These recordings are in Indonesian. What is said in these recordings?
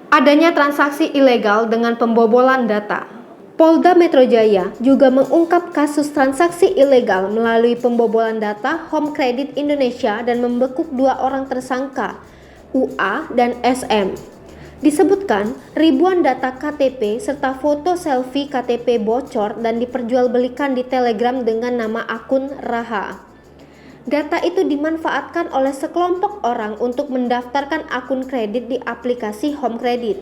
Adanya transaksi ilegal dengan pembobolan data. Polda Metro Jaya juga mengungkap kasus transaksi ilegal melalui pembobolan data Home Credit Indonesia dan membekuk 2 orang tersangka, UA dan SM. Disebutkan ribuan data KTP serta foto selfie KTP bocor dan diperjualbelikan di Telegram dengan nama akun Raha. Data itu dimanfaatkan oleh sekelompok orang untuk mendaftarkan akun kredit di aplikasi Home Credit.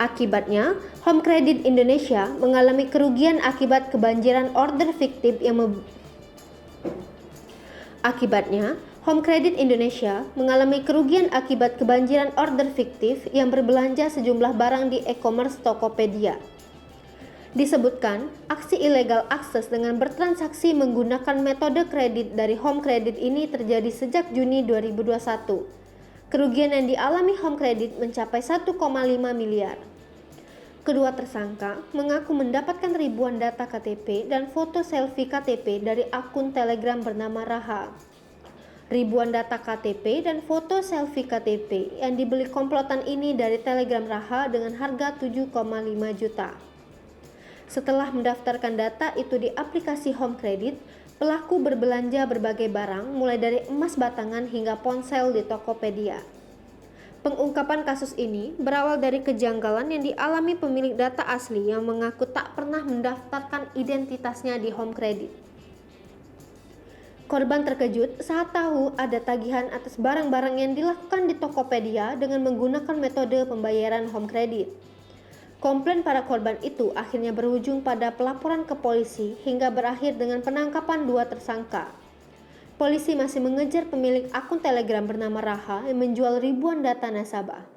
Akibatnya, Home Credit Indonesia mengalami kerugian akibat kebanjiran order fiktif yang berbelanja sejumlah barang di e-commerce Tokopedia. Disebutkan, aksi ilegal akses dengan bertransaksi menggunakan metode kredit dari Home Credit ini terjadi sejak Juni 2021. Kerugian yang dialami Home Credit mencapai 1,5 miliar. Kedua tersangka mengaku mendapatkan ribuan data KTP dan foto selfie KTP dari akun Telegram bernama Raha. Ribuan data KTP dan foto selfie KTP yang dibeli komplotan ini dari Telegram Raha dengan harga 7,5 juta. Setelah mendaftarkan data itu di aplikasi Home Credit, pelaku berbelanja berbagai barang mulai dari emas batangan hingga ponsel di Tokopedia. Pengungkapan kasus ini berawal dari kejanggalan yang dialami pemilik data asli yang mengaku tak pernah mendaftarkan identitasnya di Home Credit. Korban terkejut saat tahu ada tagihan atas barang-barang yang dilakukan di Tokopedia dengan menggunakan metode pembayaran Home Credit. Komplain para korban itu akhirnya berujung pada pelaporan ke polisi hingga berakhir dengan penangkapan 2 tersangka. Polisi masih mengejar pemilik akun Telegram bernama Raha yang menjual ribuan data nasabah.